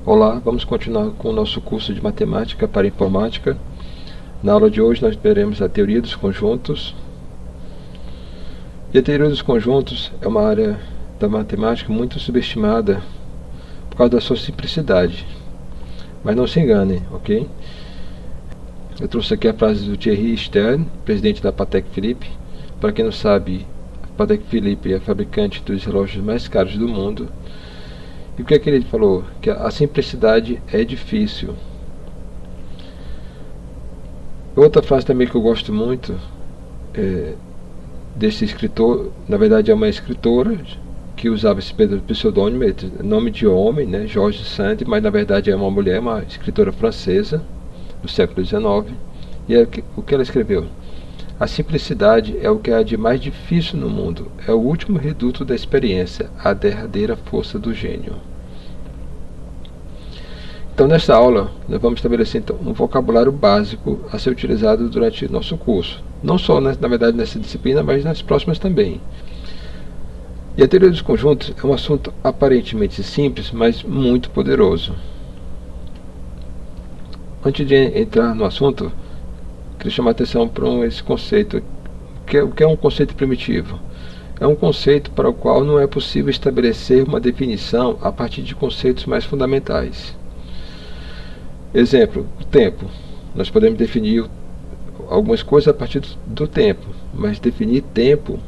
Olá, vamos continuar com o nosso curso de matemática para informática. Na aula de hoje nós veremos a teoria dos conjuntos. E a teoria dos conjuntos é uma área da matemática muito subestimada por causa da sua simplicidade. Mas não se engane, ok? Eu trouxe aqui a frase do Thierry Stern, presidente da Patek Philippe. Para quem não sabe, a Patek Philippe é a fabricante dos relógios mais caros do mundo. E o que é que ele falou? Que a simplicidade é difícil. Outra frase também que eu gosto muito desse escritor, na verdade é uma escritora que usava esse pseudônimo, nome de homem, né, George Sand, mas na verdade é uma mulher, uma escritora francesa do século XIX. E o que ela escreveu? A simplicidade é o que há de mais difícil no mundo, é o último reduto da experiência, a derradeira força do gênio. Então, nesta aula, nós vamos estabelecer então, um vocabulário básico a ser utilizado durante o nosso curso. Não só, na verdade, nessa disciplina, mas nas próximas também. E a teoria dos conjuntos é um assunto aparentemente simples, mas muito poderoso. Antes de entrar no assunto, queria chamar a atenção para esse conceito. O que é um conceito primitivo? É um conceito para o qual não é possível estabelecer uma definição a partir de conceitos mais fundamentais. Exemplo, o tempo. Nós podemos definir algumas coisas a partir do tempo, mas definir tempo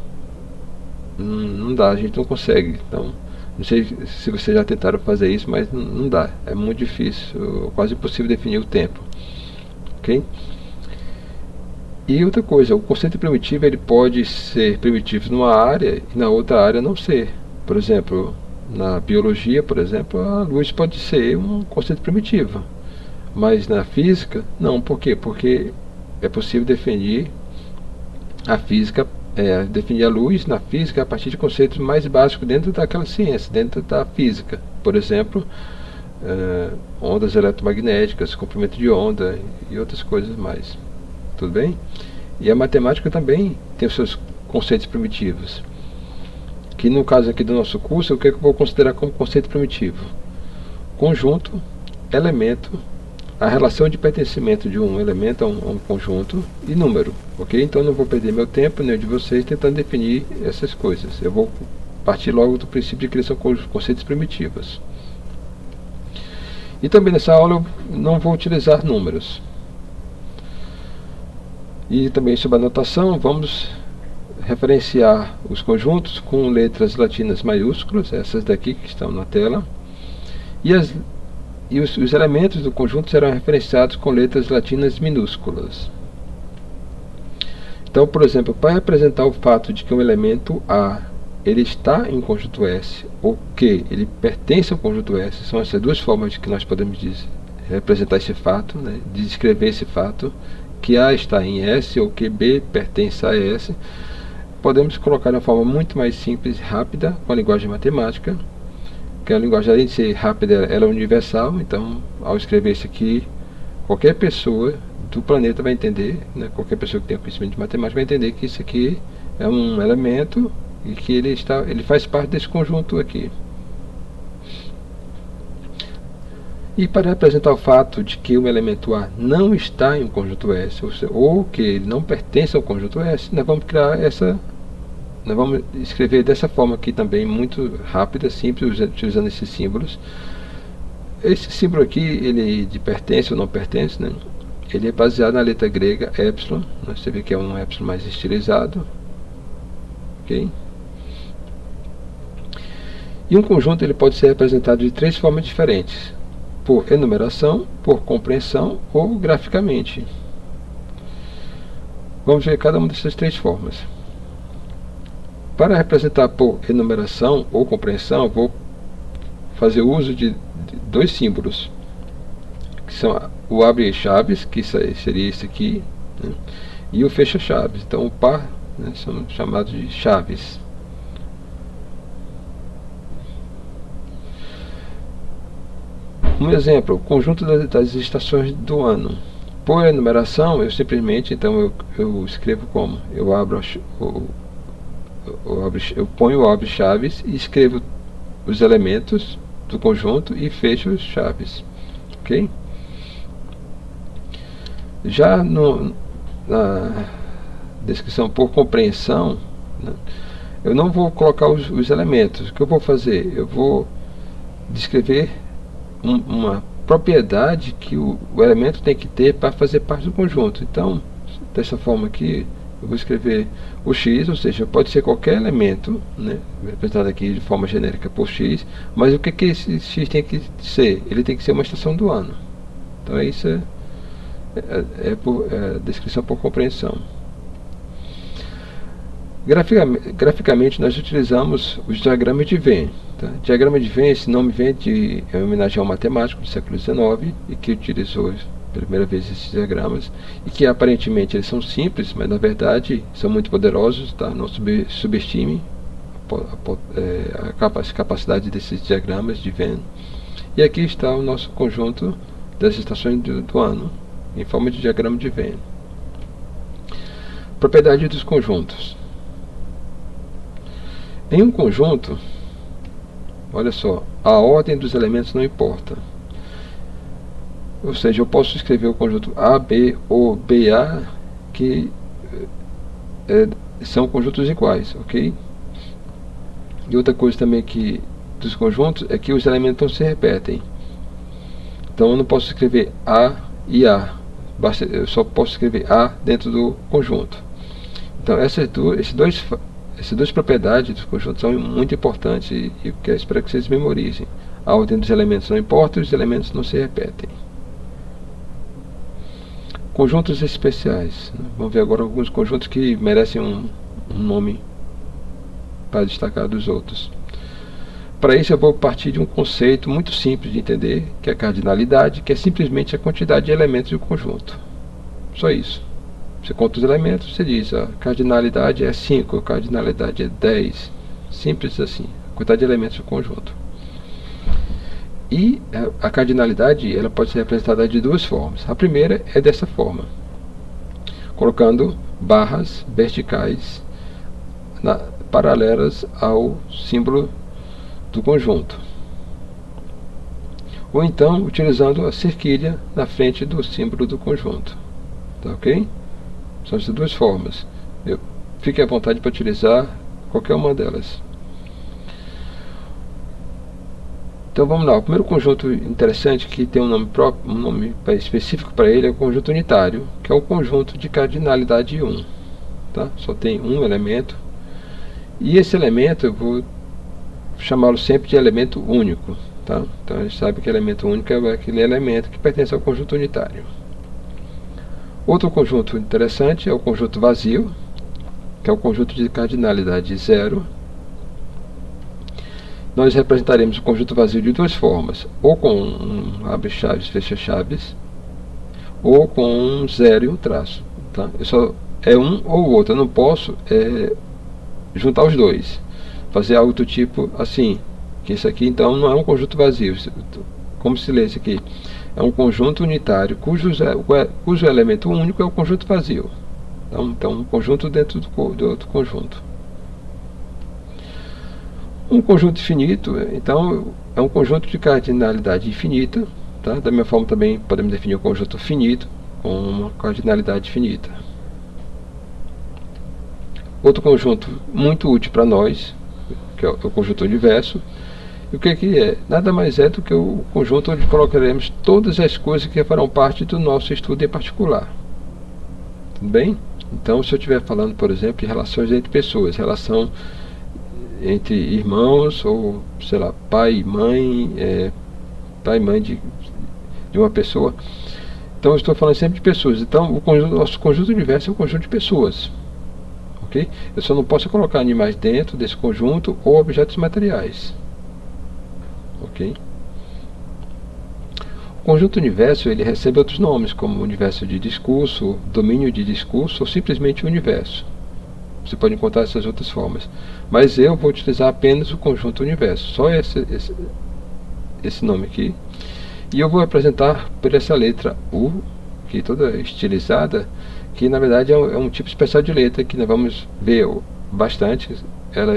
não dá, a gente não consegue. Então, não sei se vocês já tentaram fazer isso, mas não dá, é muito difícil, quase impossível definir o tempo. Ok? E outra coisa, o conceito primitivo ele pode ser primitivo numa área e na outra área não ser. Por exemplo, na biologia, por exemplo, a luz pode ser um conceito primitivo. Mas na física, não. Por quê? Porque é possível definir a física, definir a luz na física a partir de conceitos mais básicos dentro daquela ciência, dentro da física. Por exemplo, ondas eletromagnéticas, comprimento de onda e outras coisas mais. Tudo bem? E a matemática também tem os seus conceitos primitivos. Que no caso aqui do nosso curso, o que eu vou considerar como conceito primitivo? Conjunto, elemento, a relação de pertencimento de um elemento a um conjunto e número, ok? Então não vou perder meu tempo nem o de vocês tentando definir essas coisas. Eu vou partir logo do princípio de que eles são conceitos primitivos. E também nessa aula eu não vou utilizar números. E também sobre a notação, vamos referenciar os conjuntos com letras latinas maiúsculas, essas daqui que estão na tela, e os elementos do conjunto serão referenciados com letras latinas minúsculas. Então, por exemplo, para representar o fato de que um elemento A ele está em conjunto S, ou que ele pertence ao conjunto S, são essas duas formas de que nós podemos representar esse fato, né, de descrever esse fato, que A está em S ou que B pertence a S. Podemos colocar de uma forma muito mais simples e rápida com a linguagem matemática, que a linguagem, além de ser rápida, ela é universal. Então, ao escrever isso aqui, qualquer pessoa do planeta vai entender, né, qualquer pessoa que tenha conhecimento de matemática vai entender que isso aqui é um elemento e que ele faz parte desse conjunto aqui. E para representar o fato de que um elemento A não está em um conjunto S, ou que ele não pertence ao conjunto S, nós vamos escrever dessa forma aqui também, muito rápida, simples, utilizando esses símbolos. Esse símbolo aqui, ele de pertence ou não pertence, né? Ele é baseado na letra grega epsilon. Você vê que é um epsilon mais estilizado. Ok? E um conjunto ele pode ser representado de três formas diferentes: por enumeração, por compreensão ou graficamente. Vamos ver cada uma dessas três formas. Para representar por enumeração ou compreensão, eu vou fazer uso de dois símbolos, que são o abre-chaves, que seria esse aqui, né, e o fecha-chaves. Então o par, né, são chamados de chaves. Um exemplo, o conjunto das estações do ano. Por enumeração, eu simplesmente, então eu escrevo como? Eu ponho o abre-chaves e escrevo os elementos do conjunto e fecho chaves, ok? Já na descrição por compreensão, né, eu não vou colocar os elementos. O que eu vou fazer? Eu vou descrever uma propriedade que o elemento tem que ter para fazer parte do conjunto. Então, dessa forma aqui, eu vou escrever o x, ou seja, pode ser qualquer elemento, né, representado aqui de forma genérica por x, mas o que esse x tem que ser? Ele tem que ser uma estação do ano. Então, isso é descrição por compreensão. Graficamente, nós utilizamos os diagramas de Venn. Tá? Diagrama de Venn, esse nome vem em homenagem a um matemático do século XIX e que utilizou pela primeira vez esses diagramas, e que aparentemente eles são simples, mas na verdade são muito poderosos. Tá? Não subestime a capacidade desses diagramas de Venn. E aqui está o nosso conjunto das estações do ano, em forma de diagrama de Venn. Propriedade dos conjuntos. Em um conjunto, olha só, a ordem dos elementos não importa. Ou seja, eu posso escrever o conjunto A, B ou BA, que são conjuntos iguais, ok? E outra coisa também dos conjuntos é que os elementos não se repetem. Então eu não posso escrever A e A. Eu só posso escrever A dentro do conjunto. Então essas duas propriedades dos conjuntos são muito importantes e eu espero que vocês memorizem. A ordem dos elementos não importa e os elementos não se repetem. Conjuntos especiais. Vamos ver agora alguns conjuntos que merecem um nome para destacar dos outros. Para isso eu vou partir de um conceito muito simples de entender, que é a cardinalidade, que é simplesmente a quantidade de elementos do conjunto. Só isso. Você conta os elementos, você diz a cardinalidade é 5, a cardinalidade é 10. Simples assim, a quantidade de elementos do conjunto. E a cardinalidade ela pode ser representada de duas formas. A primeira é dessa forma, colocando barras verticais paralelas ao símbolo do conjunto. Ou então utilizando a cerquilha na frente do símbolo do conjunto. Tá ok? São essas duas formas. Fique à vontade para utilizar qualquer uma delas. Então vamos lá. O primeiro conjunto interessante que tem um nome próprio, um nome específico para ele, é o conjunto unitário, que é o conjunto de cardinalidade 1. Tá? Só tem um elemento. E esse elemento eu vou chamá-lo sempre de elemento único. Tá? Então a gente sabe que elemento único é aquele elemento que pertence ao conjunto unitário. Outro conjunto interessante é o conjunto vazio, que é o conjunto de cardinalidade 0. Nós representaremos o conjunto vazio de duas formas, ou com um abre-chaves, fecha-chaves, ou com um zero e um traço. Tá? É um ou outro, eu não posso juntar os dois, fazer algo do tipo assim, que isso aqui então não é um conjunto vazio, como se lê esse aqui. É um conjunto unitário cujo elemento único é o conjunto vazio. Então um conjunto dentro do outro conjunto. Um conjunto infinito, então, é um conjunto de cardinalidade infinita. Tá? Da mesma forma também podemos definir o conjunto finito com uma cardinalidade finita. Outro conjunto muito útil para nós, que é o conjunto universo. E o que é? Nada mais é do que o conjunto onde colocaremos todas as coisas que farão parte do nosso estudo em particular. Tudo bem? Então, se eu estiver falando, por exemplo, de relações entre pessoas, relação entre irmãos, ou, sei lá, pai e mãe de uma pessoa. Então, eu estou falando sempre de pessoas. Então, nosso conjunto universo é um conjunto de pessoas. Ok? Eu só não posso colocar animais dentro desse conjunto ou objetos materiais. Ok? O conjunto universo ele recebe outros nomes, como universo de discurso, domínio de discurso ou simplesmente universo. Você pode encontrar essas outras formas. Mas eu vou utilizar apenas o conjunto universo, só esse nome aqui. E eu vou apresentar por essa letra U, que é toda estilizada, que na verdade é um tipo especial de letra que nós vamos ver bastante. Ela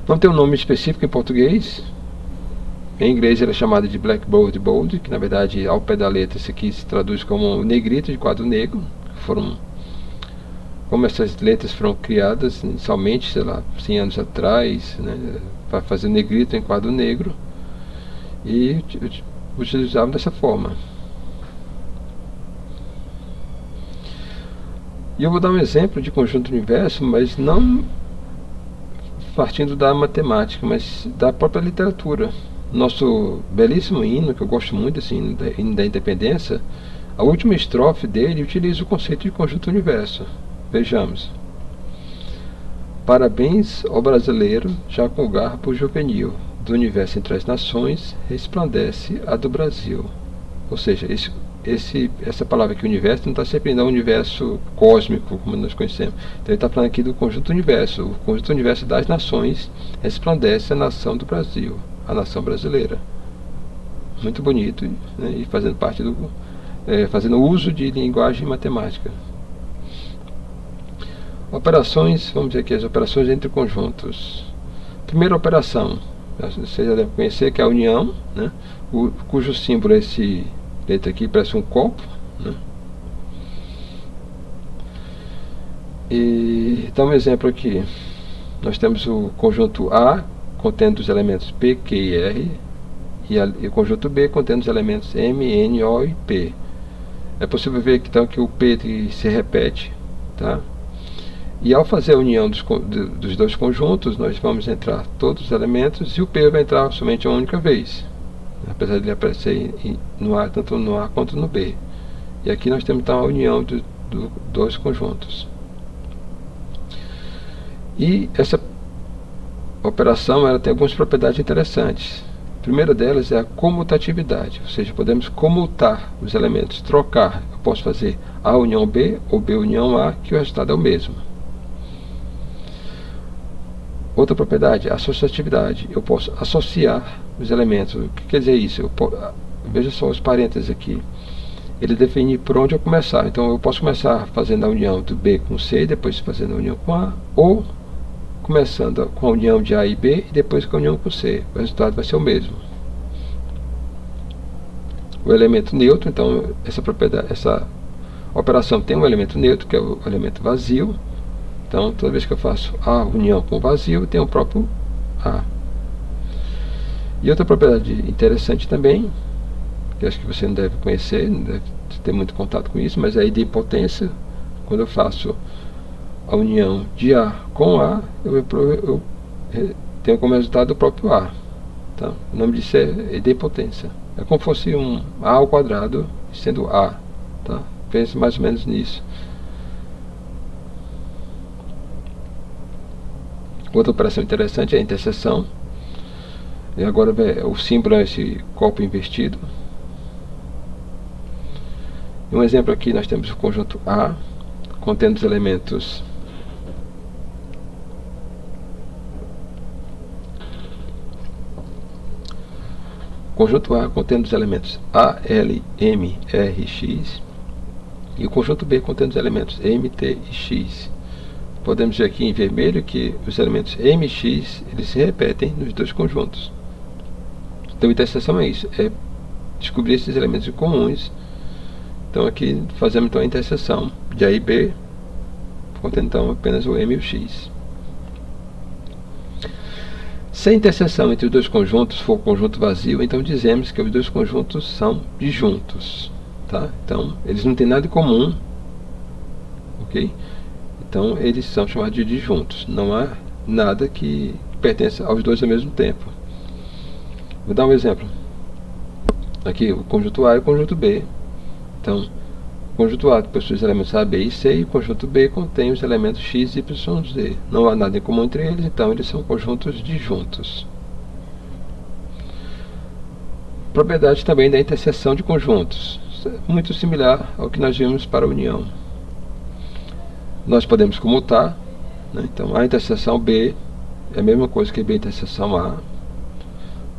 Não tem um nome específico em português. Em inglês ele é chamado de Blackboard Bold, que na verdade ao pé da letra isso aqui se traduz como negrito de quadro negro. Como essas letras foram criadas inicialmente, sei lá, 100 anos atrás, né, para fazer negrito em quadro negro, e utilizavam dessa forma. E eu vou dar um exemplo de conjunto universo, mas não partindo da matemática, mas da própria literatura. Nosso belíssimo hino, que eu gosto muito, esse hino da independência, a última estrofe dele utiliza o conceito de conjunto universo. Vejamos. Parabéns ao brasileiro, já com garbo juvenil, do universo entre as nações, resplandece a do Brasil. Ou seja, essa palavra aqui, universo, não está se referindo ao universo cósmico, como nós conhecemos. Então ele está falando aqui do conjunto universo. O conjunto universo das nações resplandece a nação do Brasil, a nação brasileira. Muito bonito, né? E fazendo parte fazendo uso de linguagem matemática. Operações, vamos dizer aqui as operações entre conjuntos. Primeira operação, você já deve conhecer, que é a união, né? Cujo símbolo é esse letra aqui, parece um copo, né? E dá um exemplo aqui. Nós temos o conjunto A contendo os elementos P, Q e R, e o conjunto B contendo os elementos M, N, O e P. É possível ver então que o P se repete, tá? E ao fazer a união dos dois conjuntos, nós vamos entrar todos os elementos e o P vai entrar somente uma única vez, apesar de ele aparecer no A, tanto no A quanto no B. E aqui nós temos então a união dos dois conjuntos. E essa operação ela tem algumas propriedades interessantes. A primeira delas é a comutatividade, ou seja, podemos comutar os elementos, trocar. Eu posso fazer A união B ou B união A, que o resultado é o mesmo. Outra propriedade, a associatividade. Eu posso associar os elementos. O que quer dizer isso? Veja só os parênteses aqui. Ele define por onde eu começar. Então eu posso começar fazendo a união do B com C, depois fazendo a união com A, ou começando com a união de A e B e depois com a união com C. O resultado vai ser o mesmo. O elemento neutro, então essa operação tem um elemento neutro, que é o elemento vazio. Então, toda vez que eu faço A união com vazio, eu tenho o próprio A. E outra propriedade interessante também, que acho que você não deve conhecer, não deve ter muito contato com isso, mas é a idempotência. Quando eu faço a união de A com A, eu tenho como resultado o próprio A. Tá? O nome disso é idempotência. É como se fosse um A ao quadrado sendo A. Tá? Pense mais ou menos nisso. Outra operação interessante é a interseção. E agora o símbolo é esse copo invertido. E um exemplo aqui nós temos o conjunto A contendo os elementos A, L, M, R, X, e o conjunto B contendo os elementos M, T e X. Podemos ver aqui em vermelho que os elementos M e X eles se repetem nos dois conjuntos. Então a interseção é isso, é descobrir esses elementos comuns. Então aqui fazemos então a interseção de A e B, contendo então apenas o M e o X. Se a interseção entre os dois conjuntos for conjunto vazio, então dizemos que os dois conjuntos são disjuntos. Tá? Então eles não têm nada em comum, ok? Então eles são chamados de disjuntos. Não há nada que pertença aos dois ao mesmo tempo. Vou dar um exemplo. Aqui o conjunto A e o conjunto B. Então, o conjunto A possui os elementos A, B e C, e o conjunto B contém os elementos X, Y, Z. Não há nada em comum entre eles, então eles são conjuntos disjuntos. Propriedade também da interseção de conjuntos. Muito similar ao que nós vimos para a união. Nós podemos comutar, né? Então A interseção B é a mesma coisa que B interseção A.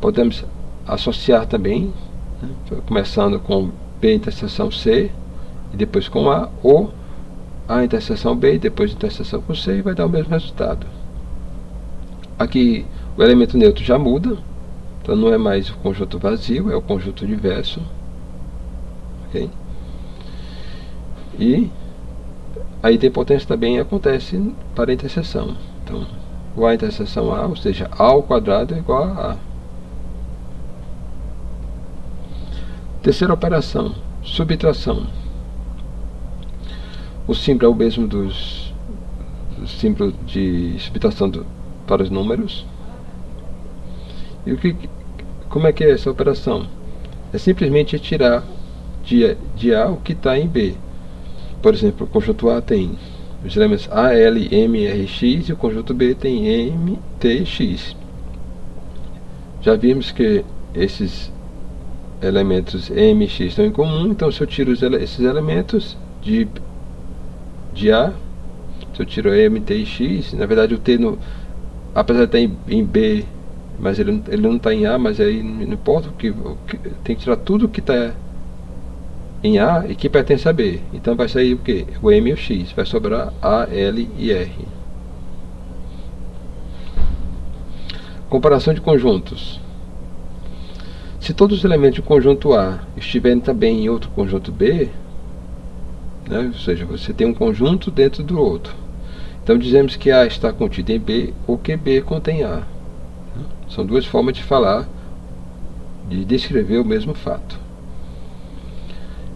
Podemos associar também, né? Começando com B interseção C e depois com A, ou A interseção B e depois interseção com C, e vai dar o mesmo resultado. Aqui O elemento neutro já muda, então não é mais o conjunto vazio, é o conjunto diverso. Okay? E a idempotência também acontece para a interseção. Então, o A interseção A, ou seja, A ao quadrado é igual a A. Terceira operação, subtração. O símbolo é o mesmo dos símbolos de subtração para os números. E como é que é essa operação? É simplesmente tirar de A o que está em B. Por exemplo, o conjunto A tem os elementos A, L, M, R, X, e o conjunto B tem M, T e X. Já vimos que esses elementos M e X estão em comum, então se eu tiro esses elementos de A, se eu tiro M, T e X, na verdade o T, apesar de estar em B, mas ele não está em A, mas aí não importa, tem que tirar tudo que está em A e que pertence a B. Então vai sair o que? O M e o X. Vai sobrar A, L e R. Comparação de conjuntos. Se todos os elementos do conjunto A estiverem também em outro conjunto B, né, ou seja, você tem um conjunto dentro do outro. Então dizemos que A está contido em B ou que B contém A. São duas formas de falar, de descrever o mesmo fato.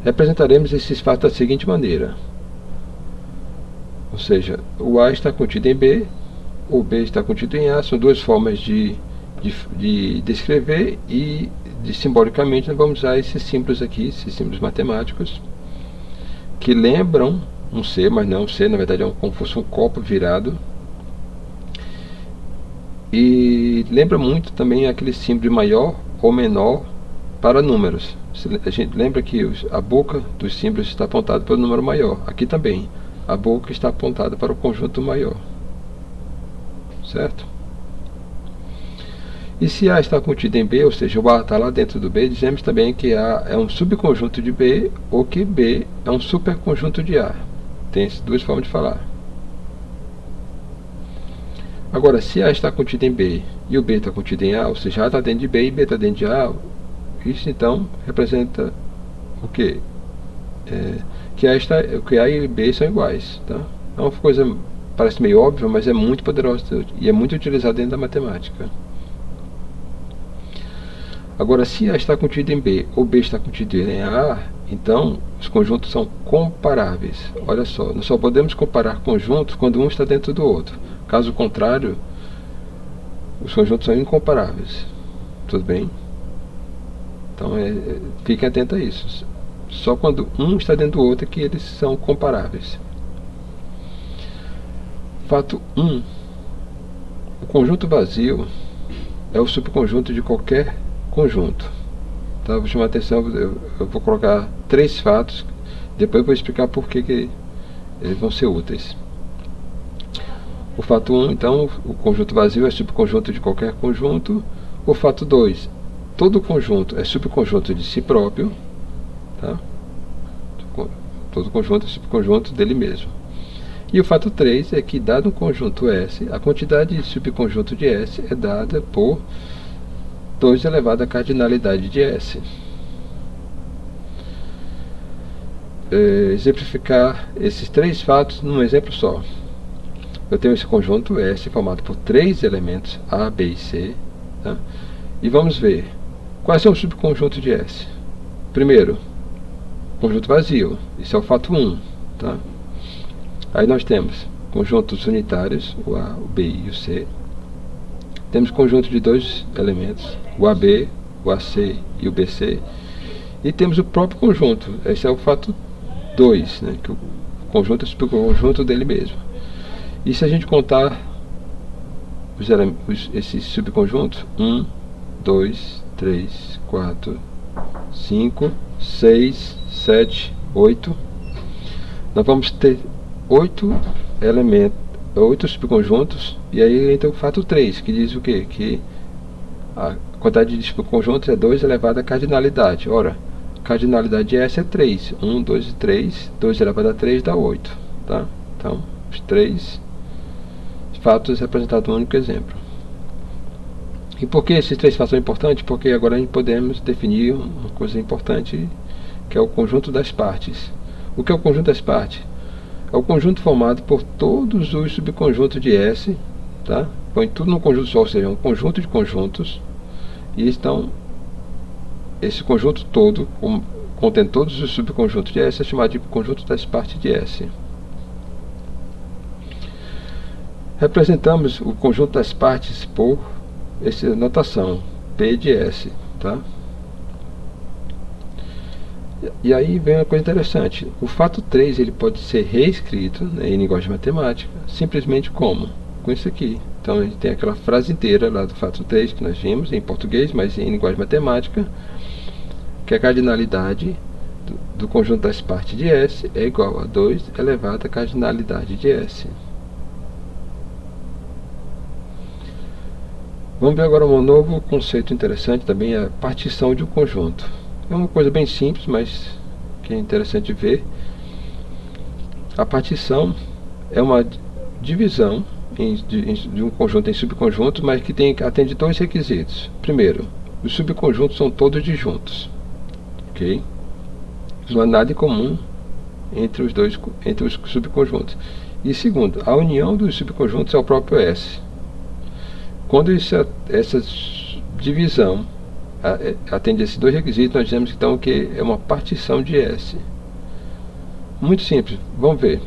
Representaremos esses fatos da seguinte maneira. Ou seja, o A está contido em B, o B está contido em A. São duas formas de descrever, e simbolicamente nós vamos usar esses símbolos aqui, esses símbolos matemáticos, que lembram um C, mas não um C, na verdade é como se fosse um copo virado. E lembra muito também aquele símbolo de maior ou menor para números. A gente lembra que a boca dos símbolos está apontada para o número maior. Aqui também, a boca está apontada para o conjunto maior. Certo? E se A está contido em B, ou seja, o A está lá dentro do B, dizemos também que A é um subconjunto de B, ou que B é um superconjunto de A. Tem essas duas formas de falar. Agora, se A está contido em B e o B está contido em A, ou seja, A está dentro de B e B está dentro de A, isso então representa o quê? Que A e B são iguais. Tá? É uma coisa, parece meio óbvia, mas é muito poderosa e é muito utilizada dentro da matemática. Agora, se A está contido em B ou B está contido em A, então os conjuntos são comparáveis. Olha só, nós só podemos comparar conjuntos quando um está dentro do outro. Caso contrário, os conjuntos são incomparáveis. Tudo bem? Então, fiquem atentos a isso. Só quando um está dentro do outro é que eles são comparáveis. Fato 1. O conjunto vazio é o subconjunto de qualquer conjunto. Tá? Vou chamar a atenção, eu vou colocar 3 fatos, depois eu vou explicar por que eles vão ser úteis. O fato 1, então, o conjunto vazio é subconjunto de qualquer conjunto. O fato 2, todo conjunto é subconjunto de si próprio. Tá? Todo conjunto é subconjunto dele mesmo. E o fato 3 é que, dado um conjunto S, a quantidade de subconjunto de S é dada por 2 elevado à cardinalidade de S. Exemplificar esses 3 fatos num exemplo só. Eu tenho esse conjunto S formado por 3 elementos A, B e C. Tá? E vamos ver quais são os subconjuntos de S. Primeiro, conjunto vazio. Isso é o fato 1. Tá? Aí nós temos conjuntos unitários, o A, o B e o C. Temos conjunto de 2 elementos, o AB, o AC e o BC. E temos o próprio conjunto. Esse é o fato 2, né? Que o conjunto é o subconjunto dele mesmo. E se a gente contar esses subconjuntos, 1, 2, 3, 4, 5, 6, 7, 8, nós vamos ter 8 elementos, 8 subconjuntos, e aí entra o fato 3, que diz o quê? Que a quantidade de subconjuntos é 2 elevado à cardinalidade. Ora, a cardinalidade de S é 3. 1, 2 e 3. 2 elevado a 3 dá 8. Tá? Então, os 3 fatos representados no único exemplo. E por que esses três fatos são importantes? Porque agora a gente podemos definir uma coisa importante, que é o conjunto das partes. O que é o conjunto das partes? É o conjunto formado por todos os subconjuntos de S, tá? Põe tudo no conjunto só, ou seja, um conjunto de conjuntos. E então, esse conjunto todo, contém todos os subconjuntos de S, é chamado de conjunto das partes de S. Representamos o conjunto das partes por essa notação, P de S, tá? E aí vem uma coisa interessante. O fato 3 ele pode ser reescrito, né, em linguagem matemática, simplesmente como? Com isso aqui. Então a gente tem aquela frase inteira lá do fato 3 que nós vimos em português, mas em linguagem matemática, que a cardinalidade do conjunto das partes de S é igual a 2 elevado à cardinalidade de S. Vamos ver agora um novo conceito interessante também, a partição de um conjunto. É uma coisa bem simples, mas que é interessante ver. A partição é uma divisão de um conjunto em subconjuntos, mas que atende dois requisitos. Primeiro, os subconjuntos são todos disjuntos, ok? Não há nada em comum entre os subconjuntos. E segundo, a união dos subconjuntos é o próprio S. Quando essa divisão atende a esses dois requisitos, nós dizemos então que é uma partição de S. Muito simples, vamos ver.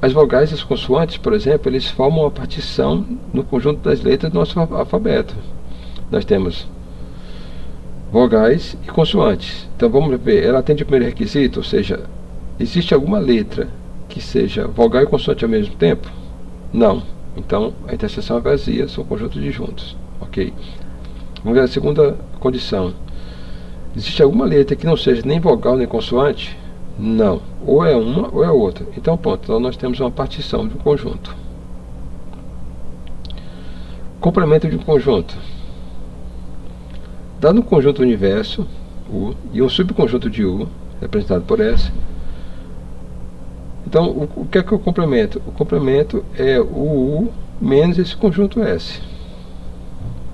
As vogais e as consoantes, por exemplo, eles formam uma partição no conjunto das letras do nosso alfabeto. Nós temos vogais e consoantes. Então vamos ver, ela atende o primeiro requisito, ou seja, existe alguma letra que seja vogal e consoante ao mesmo tempo? Não. Então a interseção é vazia, são conjuntos disjuntos. Ok. Vamos ver a segunda condição. Existe alguma letra que não seja nem vogal nem consoante? Não. Ou é uma ou é outra. Então ponto. Então nós temos uma partição de um conjunto. Complemento de um conjunto. Dado um conjunto universo, U, e um subconjunto de U, representado por S. Então, o que é o complemento? O complemento é o U menos esse conjunto S.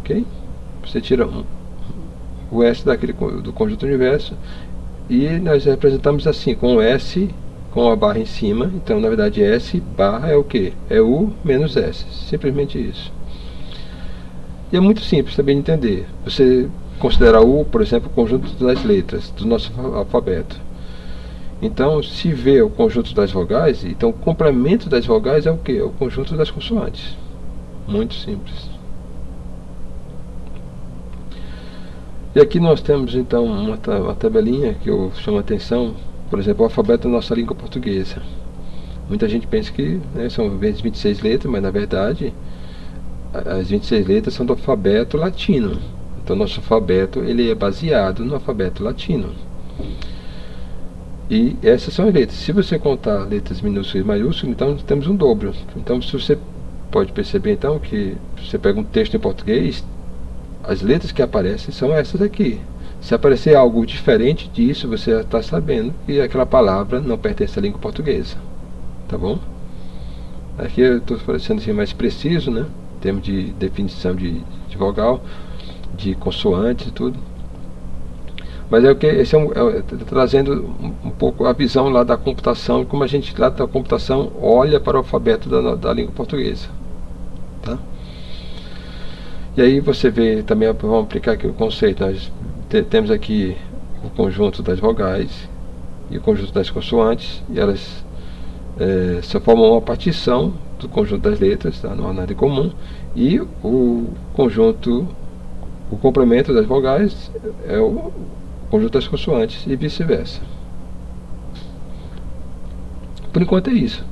Ok? Você tira o S do conjunto universo e nós representamos assim, com o S com a barra em cima. Então, na verdade, S barra é o que? É U menos S. Simplesmente isso. E é muito simples também de entender. Você considera U, por exemplo, o conjunto das letras do nosso alfabeto. Então, se vê o conjunto das vogais, então o complemento das vogais é o que? É o conjunto das consoantes. Muito simples. E aqui nós temos então uma tabelinha que eu chamo a atenção, por exemplo, o alfabeto da nossa língua portuguesa. Muita gente pensa que, né, são 26 letras, mas na verdade as 26 letras são do alfabeto latino. Então nosso alfabeto ele é baseado no alfabeto latino. E essas são as letras. Se você contar letras minúsculas e maiúsculas, então temos um dobro. Então se você pode perceber então que você pega um texto em português, as letras que aparecem são essas aqui. Se aparecer algo diferente disso, você já está sabendo que aquela palavra não pertence à língua portuguesa. Tá bom? Aqui eu estou sendo assim mais preciso, né? Em termos de definição de vogal, de consoantes e tudo. Mas é o que esse trazendo um pouco a visão lá da computação, como a gente lá da computação olha para o alfabeto da língua portuguesa. Tá? E aí você vê também, vamos aplicar aqui o conceito, nós temos aqui o conjunto das vogais e o conjunto das consoantes, e elas só formam uma partição do conjunto das letras, tá? Não há nada em comum, e o conjunto, o complemento das vogais é o conjunto das consoantes e vice-versa. Por enquanto é isso.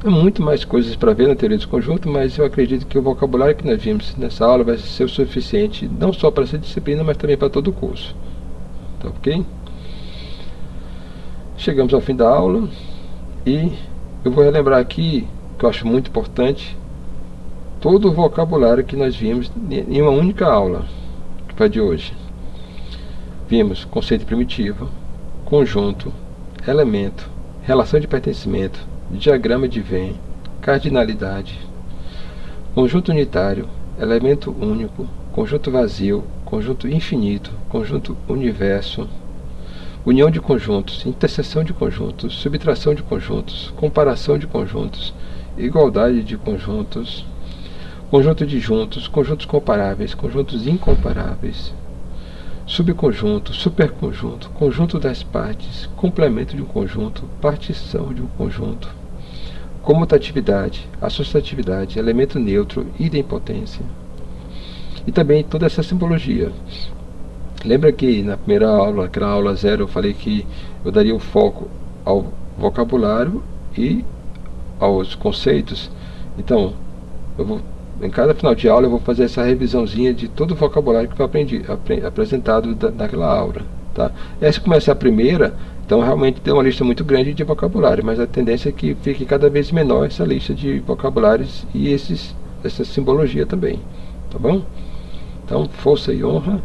Há muito mais coisas para ver na teoria dos conjuntos, mas eu acredito que o vocabulário que nós vimos nessa aula vai ser o suficiente, não só para essa disciplina, mas também para todo o curso. Tá ok? Chegamos ao fim da aula e eu vou relembrar aqui, que eu acho muito importante, todo o vocabulário que nós vimos em uma única aula, que foi de hoje. Vimos conceito primitivo, conjunto, elemento, relação de pertencimento, diagrama de Venn, cardinalidade, conjunto unitário, elemento único, conjunto vazio, conjunto infinito, conjunto universo, união de conjuntos, interseção de conjuntos, subtração de conjuntos, comparação de conjuntos, igualdade de conjuntos, conjunto de juntos, conjuntos comparáveis, conjuntos incomparáveis, subconjunto, superconjunto, conjunto das partes, complemento de um conjunto, partição de um conjunto, comutatividade, associatividade, elemento neutro, idempotência. E também toda essa simbologia. Lembra que na primeira aula, aquela aula 0, eu falei que eu daria o foco ao vocabulário e aos conceitos? Então, em cada final de aula eu vou fazer essa revisãozinha de todo o vocabulário que foi apresentado naquela aula. Tá? Essa começa a primeira, então realmente tem uma lista muito grande de vocabulário, mas a tendência é que fique cada vez menor essa lista de vocabulários e essa simbologia também. Tá bom? Então, força e honra.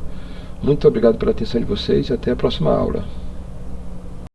Muito obrigado pela atenção de vocês e até a próxima aula.